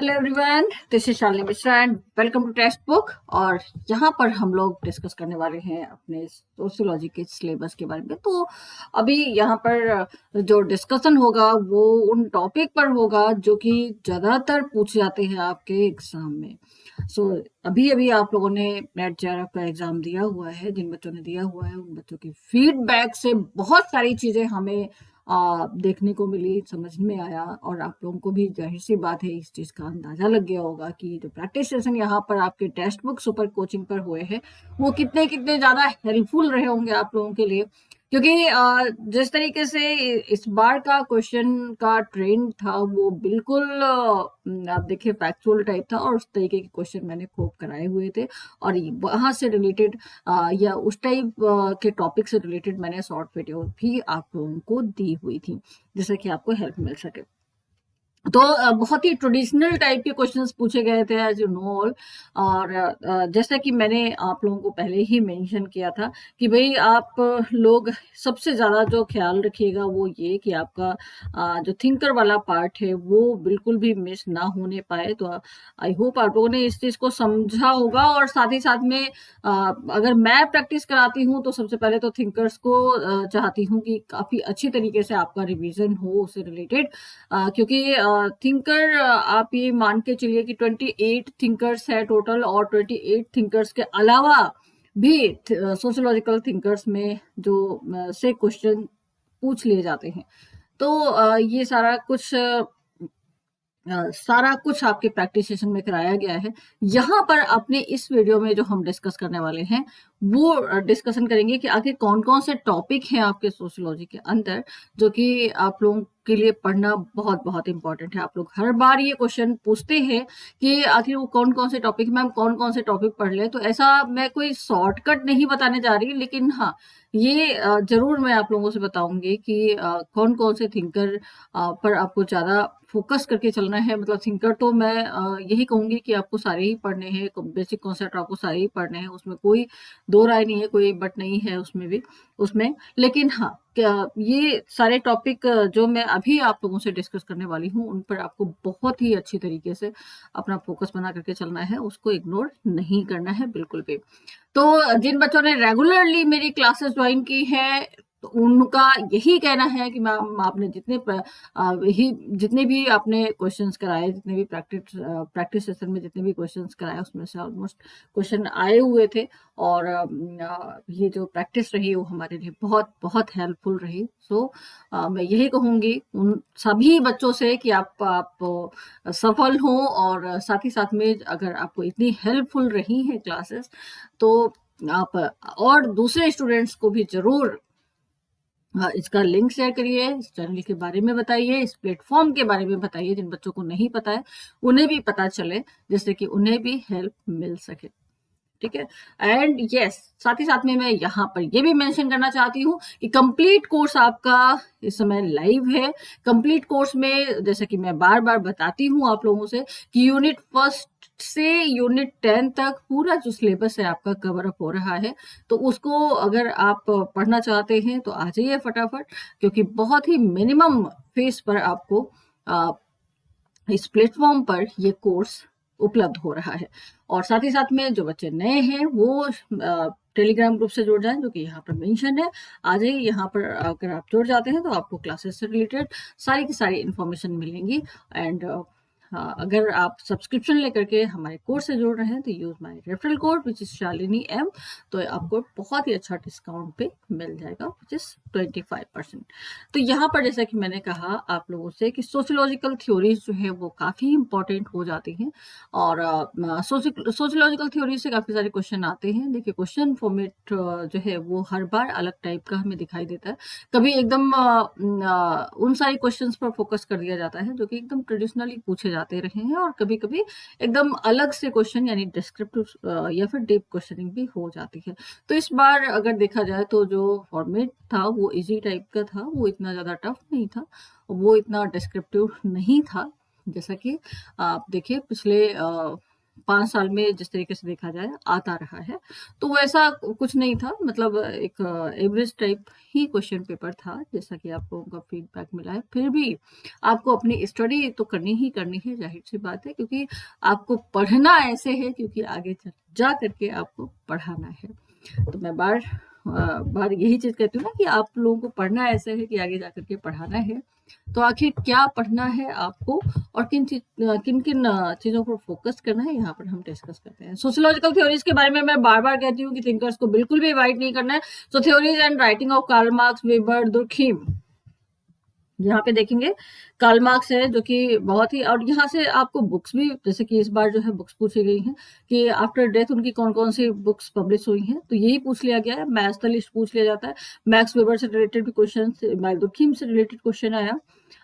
Hello everyone, this is Shalini Mishra and welcome to text book. और यहाँ पर हम लोग डिस्कस करने वाले हैं अपने सोशियोलॉजी के सिलेबस के बारे में। तो अभी यहाँ पर जो डिस्कशन होगा वो उन टॉपिक पर होगा जो कि ज़्यादातर पूछे जाते हैं आपके एग्जाम में। अभी अभी आप लोगों ने नेट जेआरएफ का एग्जाम दिया हुआ है। जिन बच्चों ने दिया हुआ है उन बच्चों की फीडबैक से बहुत सारी चीज़ें हमें देखने को मिली, समझ में आया। और आप लोगों को भी जाहिर सी बात है इस चीज़ का अंदाजा लग गया होगा कि जो प्रैक्टिस सेशन यहाँ पर आपके टेक्स्ट बुक सुपर कोचिंग पर हुए हैं वो कितने कितने ज़्यादा हेल्पफुल रहे होंगे आप लोगों के लिए। क्योंकि जिस तरीके से इस बार का क्वेश्चन का ट्रेंड था वो बिल्कुल आप देखिए फैक्चुअल टाइप था, और उस तरीके के क्वेश्चन मैंने खूब कराए हुए थे। और वहाँ से रिलेटेड या उस टाइप के टॉपिक से रिलेटेड मैंने शॉर्ट वीडियो भी आप लोगों को दी हुई थी जिससे कि आपको हेल्प मिल सके। तो बहुत ही ट्रेडिशनल टाइप के क्वेश्चंस पूछे गए थे एज यू नो ऑल। और जैसा कि मैंने आप लोगों को पहले ही मेंशन किया था कि भाई आप लोग सबसे ज़्यादा जो ख्याल रखिएगा वो ये कि आपका जो थिंकर वाला पार्ट है वो बिल्कुल भी मिस ना होने पाए। तो आई होप आप लोगों ने इस चीज़ को समझा होगा। और साथ ही साथ में अगर मैं प्रैक्टिस कराती हूँ तो सबसे पहले तो थिंकर्स को चाहती हूँ कि काफ़ी अच्छी तरीके से आपका रिवीजन हो उससे रिलेटेड। क्योंकि थिंकर आप ये मान के चलिए कि 28 थिंकर्स है टोटल, और 28 थिंकर्स के अलावा भी सोशियोलॉजिकल थिंकर्स में जो से क्वेश्चन पूछ लिए जाते हैं। तो ये सारा कुछ आपके प्रैक्टिस सेशन में कराया गया है। यहाँ पर अपने इस वीडियो में जो हम डिस्कस करने वाले हैं वो डिस्कशन करेंगे कि आखिर कौन कौन से टॉपिक हैं आपके सोशियोलॉजी के अंदर जो कि आप लोगों के लिए पढ़ना बहुत बहुत इंपॉर्टेंट है। आप लोग हर बार ये क्वेश्चन पूछते हैं कि आखिर वो कौन कौन से टॉपिक, मैम कौन कौन से टॉपिक पढ़ ले। तो ऐसा मैं कोई शॉर्टकट नहीं बताने जा रही, लेकिन हाँ ये जरूर मैं आप लोगों से बताऊंगी कि कौन कौन से थिंकर पर आपको ज़्यादा फोकस करके चलना है। मतलब थिंकर तो मैं यही कहूंगी कि आपको सारे ही पढ़ने हैं, बेसिक कॉन्सेप्ट आपको सारे ही पढ़ने हैं, उसमें कोई दो राय नहीं है, कोई बट नहीं है उसमें भी उसमें। लेकिन हाँ ये सारे टॉपिक जो मैं अभी आप लोगों से डिस्कस करने वाली हूँ उन पर आपको बहुत ही अच्छी तरीके से अपना फोकस बना करके चलना है, उसको इग्नोर नहीं करना है बिल्कुल भी। तो जिन बच्चों ने रेगुलरली मेरी क्लासेस ज्वाइन की है तो उनका यही कहना है कि मैम आपने जितने भी आपने क्वेश्चंस कराए, जितने भी प्रैक्टिस सेशन में जितने भी क्वेश्चंस कराए उसमें से ऑलमोस्ट क्वेश्चन आए हुए थे। और ये जो प्रैक्टिस रही वो हमारे लिए बहुत बहुत हेल्पफुल रही। मैं यही कहूँगी उन सभी बच्चों से कि आप सफल हों। और साथ ही साथ में अगर आपको इतनी हेल्पफुल रही हैं क्लासेस तो आप और दूसरे स्टूडेंट्स को भी जरूर इसका लिंक शेयर करिए, इस चैनल के बारे में बताइए, इस प्लेटफॉर्म के बारे में बताइए। जिन बच्चों को नहीं पता है उन्हें भी पता चले, जिससे कि उन्हें भी हेल्प मिल सके। ठीक है। एंड यस, साथ ही साथ में मैं यहाँ पर ये भी मेंशन करना चाहती हूँ कि कंप्लीट कोर्स आपका इस समय लाइव है। कंप्लीट कोर्स में जैसे कि मैं बार बार बताती हूँ आप लोगों से कि यूनिट फर्स्ट से यूनिट 10 तक पूरा जो सिलेबस है आपका कवर अप हो रहा है। तो उसको अगर आप पढ़ना चाहते हैं तो आ जाइए फटाफट, क्योंकि बहुत ही मिनिमम फीस पर आपको इस प्लेटफॉर्म पर ये कोर्स उपलब्ध हो रहा है। और साथ ही साथ में जो बच्चे नए हैं वो टेलीग्राम ग्रुप से जुड़ जाएं, जो कि यहाँ पर मेंशन है। आ जाइए यहाँ पर, अगर आप जुड़ जाते हैं तो आपको क्लासेस से रिलेटेड सारी की सारी इंफॉर्मेशन मिलेंगी। एंड अगर आप सब्सक्रिप्शन लेकर के हमारे कोर्स से जुड़ रहे हैं तो use my referral code which is Shalini M. तो आपको बहुत ही अच्छा डिस्काउंट पे मिल जाएगा विच इज 25%। तो यहाँ पर जैसा कि मैंने कहा आप लोगों से कि सोशियोलॉजिकल थ्योरीज जो है वो काफ़ी इंपॉर्टेंट हो जाती हैं। और सोशियोलॉजिकल थ्योरी से काफ़ी सारे क्वेश्चन आते हैं। देखिए क्वेश्चन फॉर्मेट जो है वो हर बार अलग टाइप का हमें दिखाई देता है। कभी एकदम उन सारे क्वेश्चंस पर फोकस कर दिया जाता है जो कि एकदम ट्रेडिशनली पूछे जाते रहे हैं, और कभी कभी एकदम अलग से क्वेश्चन यानी डिस्क्रिप्टिव या फिर डीप क्वेश्चनिंग भी हो जाती है। तो इस बार अगर देखा जाए तो जो फॉर्मेट था वो इजी टाइप का था, वो इतना ज़्यादा टफ नहीं था, वो इतना डिस्क्रिप्टिव नहीं था। जैसा कि आप देखिए पिछले 5 साल में जिस तरीके से देखा जाए आता रहा है, तो वैसा कुछ नहीं था, मतलब एक एवरेज टाइप ही क्वेश्चन पेपर था, जैसा कि आपको उनका फीडबैक मिला है। फिर भी आपको अपनी स्टडी तो करनी है, ज़ाहिर-सी बात है, क्योंकि आपको पढ़ना ऐसे है क्योंकि आगे जा करके आपको पढ़ाना है। तो मैं बार यही चीज़ कहती हूँ ना कि आप लोगों को पढ़ना ऐसे है कि आगे जाकर के पढ़ाना है। तो आखिर क्या पढ़ना है आपको और किन-किन चीज़ों पर फ़ोकस करना है, यहाँ पर हम डिस्कस करते हैं। सोशियोलॉजिकल थ्योरीज़ के बारे में मैं बार-बार कहती हूँ कि थिंकर्स को बिल्कुल भी अवॉइड नहीं करना है। So theories and writing of Karl Marx, Weber, Durkheim, यहाँ पे देखेंगे कार्ल मार्क्स है जो कि बहुत ही, और यहाँ से आपको बुक्स भी, जैसे कि इस बार जो है बुक्स पूछी गई हैं कि आफ्टर डेथ उनकी कौन-कौन सी बुक्स पब्लिश हुई हैं, तो यही पूछ लिया गया है। मैथ्स का लिस्ट पूछ लिया जाता है। मैक्स वेबर से रिलेटेड भी क्वेश्चन, मैक्सुरखीम से रिलेटेड क्वेश्चन आया।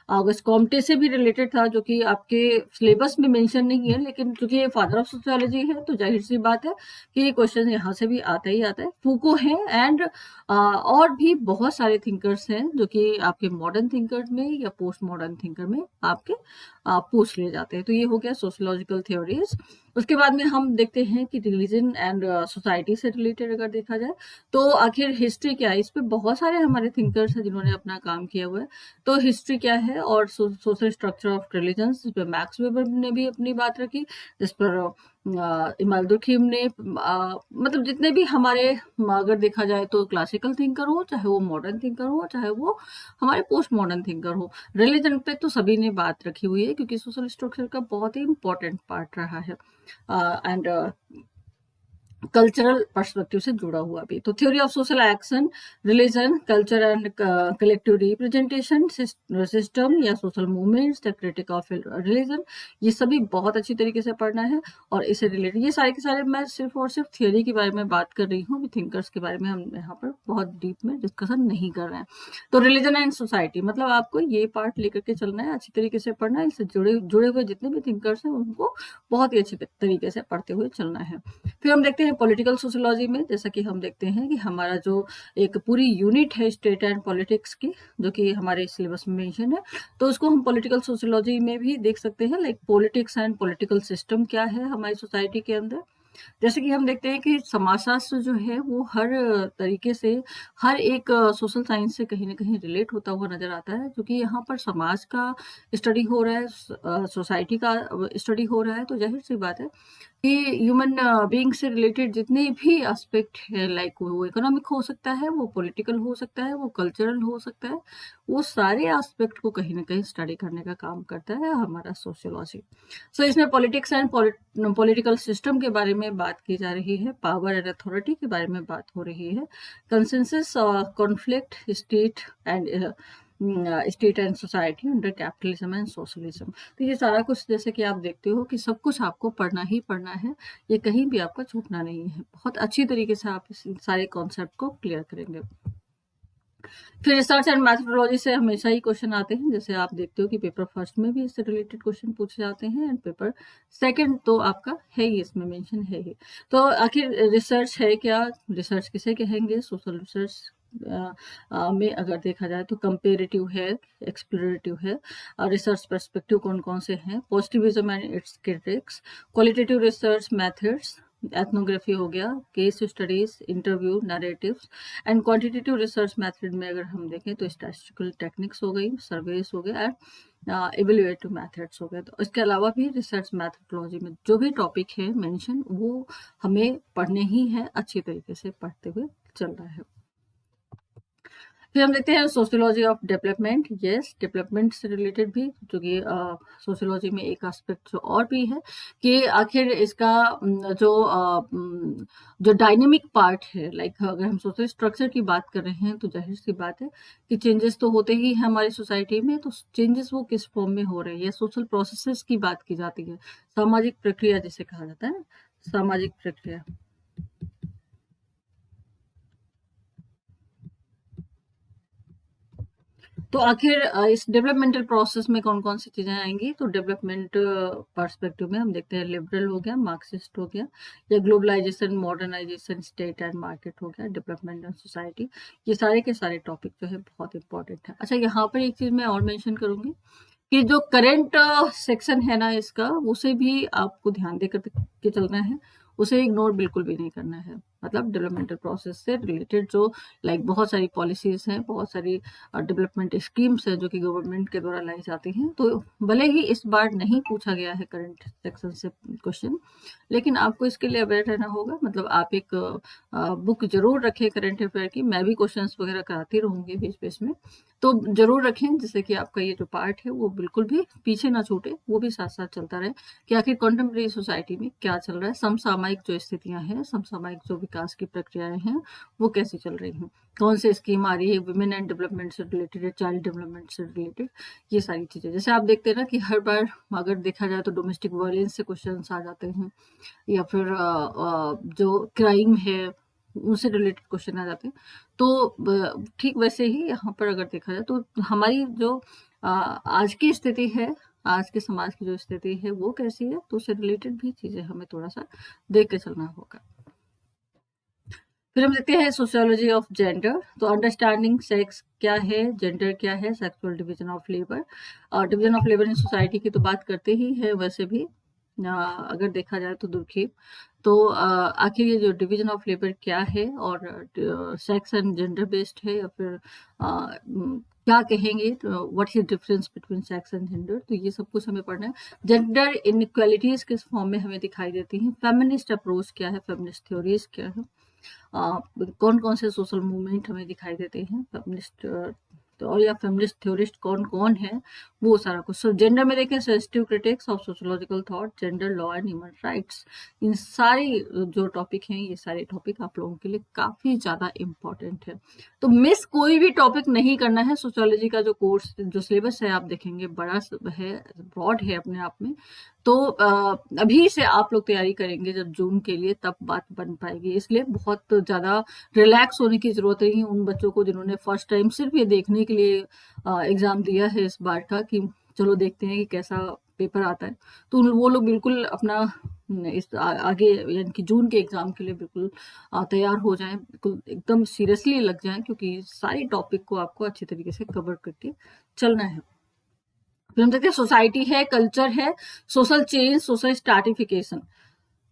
ऑगस्ट कॉम्टे से भी रिलेटेड था, जो कि आपके सिलेबस में मेंशन नहीं है, लेकिन चूंकि ये फादर ऑफ सोशियोलॉजी है तो जाहिर सी बात है कि ये क्वेश्चन यहाँ से भी आता ही आता है। फूको है एंड और भी बहुत सारे थिंकर्स हैं जो कि आपके मॉडर्न थिंकर में या पोस्ट मॉडर्न थिंकर में आपके पूछ लिए जाते हैं। तो ये हो गया सोशियोलॉजिकल थ्योरीज। उसके बाद में हम देखते हैं कि रिलीजन एंड सोसाइटी से रिलेटेड अगर देखा जाए तो आखिर हिस्ट्री क्या है। इस पे बहुत सारे हमारे थिंकर्स हैं जिन्होंने अपना काम किया हुआ है। तो हिस्ट्री क्या है और सोशल स्ट्रक्चर ऑफ रिलीजन्स, जिस पर मैक्स वेबर ने भी अपनी बात रखी, जिस पर इमाम दुर्खीम ने मतलब जितने भी हमारे, अगर देखा जाए तो क्लासिकल थिंकर हो, चाहे वो मॉडर्न थिंकर हो, चाहे वो हमारे पोस्ट मॉडर्न थिंकर हो, रिलीजन पे तो सभी ने बात रखी हुई है क्योंकि सोशल स्ट्रक्चर का बहुत ही इंपॉर्टेंट पार्ट रहा है एंड कल्चरल पर्सपेक्टिव से जुड़ा हुआ भी। तो theory of social action, religion, culture and collective representation system या social movements, the critique of religion, ये सभी बहुत अच्छी तरीके से पढ़ना है। और इससे रिलेटेड ये सारे के सारे मैं सिर्फ और सिर्फ थ्योरी के बारे में बात कर रही हूँ, थिंकर्स के बारे में हम यहाँ पर बहुत डीप में डिस्कशन नहीं कर रहे हैं। तो रिलीजन एंड सोसाइटी, मतलब आपको ये पार्ट लेकर के चलना है, अच्छी तरीके से पढ़ना है। इससे जुड़े हुए जितने भी थिंकर्स हैं उनको बहुत ही अच्छी तरीके से पढ़ते हुए चलना है। फिर हम देखते हैं पॉलिटिकल सोशियोलॉजी में, जैसा कि हम देखते हैं कि हमारा जो एक पूरी यूनिट है स्टेट एंड पॉलिटिक्स की, जो कि हमारे सिलेबस में मेंशन है, तो उसको हम पॉलिटिकल सोशियोलॉजी में भी देख सकते हैं। Like politics and political system क्या है हमारी सोसाइटी के अंदर। जैसे कि हम देखते हैं कि समाजशास्त्र जो है वो हर तरीके से हर एक सोशल साइंस से कहीं ना कहीं रिलेट होता हुआ नजर आता है, क्योंकि यहाँ पर समाज का स्टडी हो रहा है, सोसाइटी का स्टडी हो रहा है। तो जाहिर सी बात है कि ह्यूमन बीइंग से रिलेटेड जितने भी एस्पेक्ट है, लाइक वो इकोनॉमिक हो सकता है, वो पॉलिटिकल हो सकता है, वो कल्चरल हो सकता है, वो सारे एस्पेक्ट को कहीं ना कहीं स्टडी करने का काम करता है हमारा सोशियोलॉजी। सो इसमें पॉलिटिक्स एंड पॉलिटिकल सिस्टम के बारे में बात की जा रही है, पावर एंड अथॉरिटी के बारे में बात हो रही है, consensus, conflict, state and society under capitalism and socialism. तो ये सारा कुछ जैसे कि आप देखते हो कि सब कुछ आपको पढ़ना ही पढ़ना है, ये कहीं भी आपका छूटना नहीं है। बहुत अच्छी तरीके से आप इस सारे कॉन्सेप्ट को क्लियर करेंगे। फिर रिसर्च एंड मैथोडोलॉजी से हमेशा ही क्वेश्चन आते हैं, जैसे आप देखते हो कि पेपर फर्स्ट में भी इससे रिलेटेड क्वेश्चन पूछे जाते हैं एंड पेपर सेकंड तो आपका है ही, इसमें मेंशन है ही। तो आखिर रिसर्च है क्या, रिसर्च किसे कहेंगे। सोशल रिसर्च में अगर देखा जाए तो कंपेरेटिव है, एक्सप्लोरेटिव है। रिसर्च पर्सपेक्टिव कौन कौन से हैं, positivism and it's critics, qualitative research methods, ethnography हो गया, case studies, interview, narratives and quantitative research method में अगर हम देखें तो स्टैटिस्टिकल टेक्निक्स हो गई, सर्वेस हो गया एंड इवेल्युएटिव मेथड्स हो गए। तो इसके अलावा भी रिसर्च मैथोडोलॉजी में जो भी टॉपिक है मेंशन, वो हमें पढ़ने ही है, अच्छी तरीके से पढ़ते हुए चल रहा है। फिर हम देखते हैं sociology of development. Yes, development से रिलेटेड भी, जो कि सोशियोलॉजी में एक एस्पेक्ट जो और भी है कि आखिर इसका जो डायनेमिक पार्ट है, लाइक अगर हम सोशल स्ट्रक्चर की बात कर रहे हैं तो जाहिर सी बात है कि चेंजेस तो होते ही हैं हमारी सोसाइटी में। तो चेंजेस वो किस फॉर्म में हो रहे हैं, या सोशल प्रोसेसेस की बात की जाती है, सामाजिक प्रक्रिया जिसे कहा जाता है ना, सामाजिक प्रक्रिया। तो आखिर इस डेवलपमेंटल प्रोसेस में कौन कौन सी चीजें आएंगी। तो डेवलपमेंट पर्सपेक्टिव में हम देखते हैं लिबरल हो गया, मार्क्सिस्ट हो गया, या globalisation, modernisation, state and market हो गया, डेवलपमेंट एंड सोसाइटी। ये सारे के सारे टॉपिक जो है बहुत इंपॉर्टेंट है। अच्छा, यहाँ पर एक चीज मैं और मेंशन करूंगी कि जो करंट सेक्शन है ना इसका, उसे भी आपको ध्यान देकर के चलना है, उसे इग्नोर बिल्कुल भी नहीं करना है। मतलब डेवलपमेंटल प्रोसेस से रिलेटेड जो लाइक बहुत सारी पॉलिसीज हैं, बहुत सारी डेवलपमेंट स्कीम्स हैं जो कि गवर्नमेंट के द्वारा लाई जाती हैं। तो भले ही इस बार नहीं पूछा गया है करंट सेक्शन से क्वेश्चन, लेकिन आपको इसके लिए अवेयर रहना होगा। मतलब आप एक बुक जरूर रखें करंट अफेयर की। मैं भी क्वेश्चंस वगैरह कराती रहूंगी बीच बीच में, तो जरूर रखें जिससे कि आपका ये जो पार्ट है वो बिल्कुल भी पीछे ना छूटे, वो भी साथ साथ चलता रहे कि आखिर कॉन्टेम्प्रेरी सोसाइटी में क्या चल रहा है, समसामयिक जो स्थितियां हैं, समसामयिक जो विकास की प्रक्रियाएं हैं वो कैसी चल रही हैं, कौन सी स्कीम आ रही है वुमेन एंड डेवलपमेंट से रिलेटेड, चाइल्ड डेवलपमेंट से रिलेटेड, ये सारी चीजें। जैसे आप देखते हैं ना कि हर बार अगर देखा जाए तो डोमेस्टिक वायलेंस से क्वेश्चन आ जाते हैं, या फिर जो क्राइम है उनसे रिलेटेड क्वेश्चन आ जाते हैं। तो ठीक वैसे ही यहाँ पर अगर देखा जाए तो हमारी जो आज की स्थिति है, आज के समाज की जो स्थिति है वो कैसी है, तो उससे रिलेटेड भी चीजें हमें थोड़ा सा देख के चलना होगा। फिर हम देखते हैं सोशियोलॉजी ऑफ जेंडर। तो अंडरस्टैंडिंग सेक्स क्या है, जेंडर क्या है, sexual division of labour. Division of labour in society की तो बात करते ही है वैसे भी, अगर देखा जाए तो दुर्खी। तो आखिर ये जो डिवीजन ऑफ लेबर क्या है, और सेक्स एंड जेंडर बेस्ड है, या फिर क्या कहेंगे, what is difference between sex and gender, तो ये सब कुछ हमें पढ़ना है। जेंडर इनइक्वालिटीज किस फॉर्म में हमें दिखाई देती हैं, फेमिनिस्ट अप्रोच क्या है, फेमिनिस्ट थ्योरीज क्या है, कौन कौन से सोशल मूवमेंट हमें दिखाई देते हैं फेमिनिस्ट, तो और या फेमिनिस्ट थ्योरिस्ट कौन कौन है, वो सारा कुछ। सो जेंडर में देखें, sensitive critiques of sociological thought, gender law and human rights, इन सारी जो टॉपिक हैं, ये सारे टॉपिक आप लोगों के लिए काफी ज्यादा इम्पोर्टेंट है। तो मिस कोई भी टॉपिक नहीं करना है। सोशियोलॉजी का जो कोर्स, जो सिलेबस है आप देखेंगे बड़ा है, ब्रॉड है अपने आप में। तो अभी से आप लोग तैयारी करेंगे जब जून के लिए, तब बात बन पाएगी। इसलिए बहुत ज़्यादा रिलैक्स होने की ज़रूरत नहीं उन बच्चों को जिन्होंने फर्स्ट टाइम सिर्फ ये देखने के लिए एग्ज़ाम दिया है इस बार का, कि चलो देखते हैं कि कैसा पेपर आता है। तो वो लोग बिल्कुल अपना इस आगे यानी कि जून के एग्ज़ाम के लिए बिल्कुल तैयार हो जाएं, बिल्कुल एकदम सीरियसली लग जाएं, क्योंकि सारी टॉपिक को आपको अच्छी तरीके से कवर करके चलना है। फिर हम देखते हैं सोसाइटी है, कल्चर है, social change, social stratification.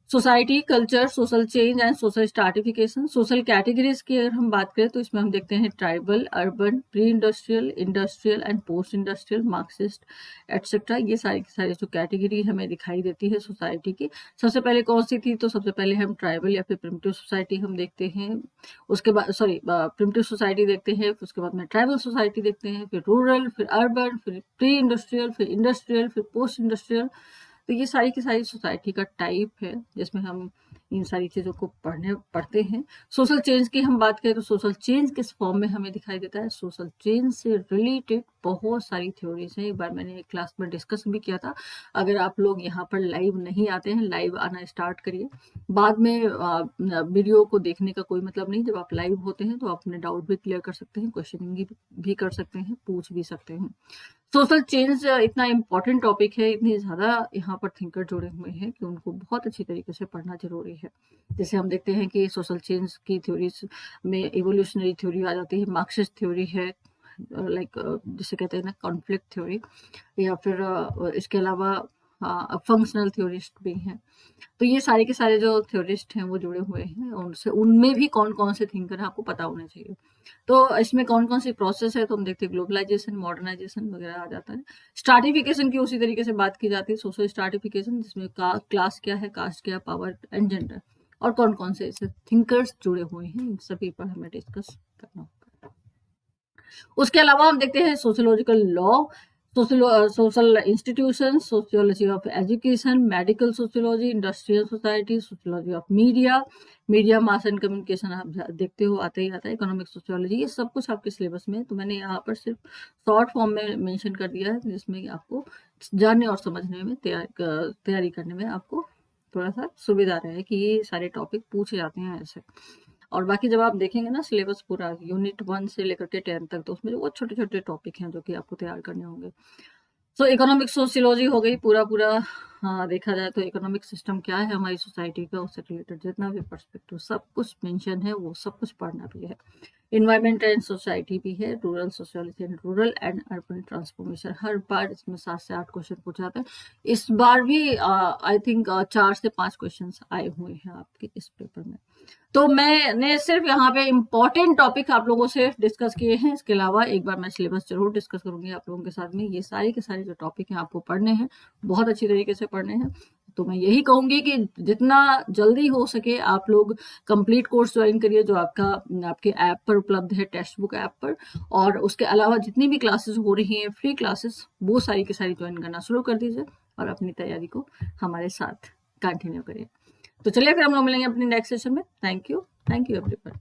Society, culture, social change and social stratification. Social categories की अगर हम बात करें तो इसमें हम देखते हैं tribal, urban, pre industrial, industrial and post industrial, Marxist etcetera. ये सारी की सारी जो कैटेगरी हमें दिखाई देती है सोसाइटी की। सबसे पहले कौन सी थी, तो सबसे पहले हम ट्राइबल या फिर प्रिमिटिव सोसाइटी हम देखते हैं। उसके बाद प्रिमिटिव सोसाइटी देखते हैं, उसके बाद में ट्राइबल सोसाइटी देखते हैं, फिर रूरल, फिर अर्बन, फिर प्री इंडस्ट्रियल, फिर इंडस्ट्रियल, फिर पोस्ट इंडस्ट्रियल। तो ये सारी की सारी सोसाइटी का टाइप है जिसमें हम इन सारी चीज़ों को पढ़ते हैं। सोशल चेंज की हम बात करें तो सोशल चेंज किस फॉर्म में हमें दिखाई देता है, सोशल चेंज से रिलेटेड बहुत सारी थ्योरीज हैं। एक बार मैंने एक क्लास में डिस्कस भी किया था। अगर आप लोग यहाँ पर लाइव नहीं आते हैं, लाइव आना स्टार्ट करिए। बाद में वीडियो को देखने का कोई मतलब नहीं। जब आप लाइव होते हैं तो आप अपने डाउट भी क्लियर कर सकते हैं, क्वेश्चनिंग भी कर सकते हैं, पूछ भी सकते हैं। सोशल चेंज इतना इम्पोर्टेंट टॉपिक है, इतनी ज़्यादा यहाँ पर थिंकर जुड़े हुए हैं कि उनको बहुत अच्छी तरीके से पढ़ना जरूरी है। जैसे हम देखते हैं कि सोशल चेंज की थ्योरीज में एवोल्यूशनरी थ्योरी आ जाती है, मार्क्सिस्ट थ्योरी है, लाइक जिसे कहते हैं ना कॉन्फ्लिक्ट थ्योरी, या फिर इसके अलावा फंक्शनल थ्योरिस्ट भी हैं। तो ये सारे के सारे जो थ्योरिस्ट हैं वो जुड़े हुए हैं उनसे, उनमें भी कौन कौन से थिंकर हैं आपको पता होना चाहिए। तो इसमें कौन कौन सी प्रोसेस है, तो हम देखते हैं ग्लोबलाइजेशन, मॉडर्नाइजेशन वगैरह आ जाता है। स्ट्राटिफिकेशन की उसी तरीके से बात की जाती है, सोशल स्ट्राटिफिकेशन, जिसमें क्लास क्या है, कास्ट क्या, पावर एंड जेंडर, और कौन कौन से ऐसे थिंकर्स जुड़े हुए हैं, इन सभी पर हमें डिस्कस करना होगा। उसके अलावा हम देखते हैं sociological law, social institution, sociology of education, medical sociology, industrial society, sociology of media, media mass and communication आप देखते हो आते ही आता है, इकोनॉमिक सोशियोलॉजी। ये सब कुछ आपके सिलेबस में है, तो मैंने यहाँ पर सिर्फ शॉर्ट फॉर्म में मेंशन कर दिया है, जिसमें आपको जानने और समझने में, तैयारी करने में आपको थोड़ा सा सुविधा रहे कि ये सारे टॉपिक पूछे जाते हैं ऐसे। और बाकी जब आप देखेंगे ना सिलेबस पूरा यूनिट 1 से लेकर के 10 तक, तो उसमें वो छोटे छोटे टॉपिक हैं जो कि आपको तैयार करने होंगे। सो इकोनॉमिक सोशियोलॉजी हो गई पूरा पूरा। हाँ, देखा जाए तो इकोनॉमिक सिस्टम क्या है हमारी सोसाइटी का, उससे रिलेटेड जितना भी पर्सपेक्टिव सब कुछ मेंशन है, वो सब कुछ पढ़ना भी है। इन्वायरमेंट एंड सोसाइटी भी है, rural sociology and rural and urban transformation. हर बार इसमें 7 से 8 क्वेश्चन पूछे जाते हैं। इस बार भी आई थिंक 4 से 5 क्वेश्चन आए हुए हैं आपके इस पेपर में। तो मैंने सिर्फ यहाँ पे इम्पोर्टेंट टॉपिक आप लोगों से डिस्कस किए हैं। इसके अलावा एक बार मैं सिलेबस जरूर डिस्कस करूंगी आप लोगों के साथ में। ये सारे के सारे जो टॉपिक हैं आपको पढ़ने हैं, बहुत अच्छी तरीके से पढ़ने हैं। तो मैं यही कहूंगी कि जितना जल्दी हो सके आप लोग कंप्लीट कोर्स ज्वाइन करिए, जो आपके ऐप पर उपलब्ध है, टेक्स्ट बुक ऐप पर। और उसके अलावा जितनी भी क्लासेस हो रही हैं, फ्री क्लासेस, वो सारी की सारी ज्वाइन करना शुरू कर दीजिए और अपनी तैयारी को हमारे साथ कंटिन्यू करिए। तो चलिए फिर हम लोग मिलेंगे अपनी नेक्स्ट सेशन में। Thank you everyone.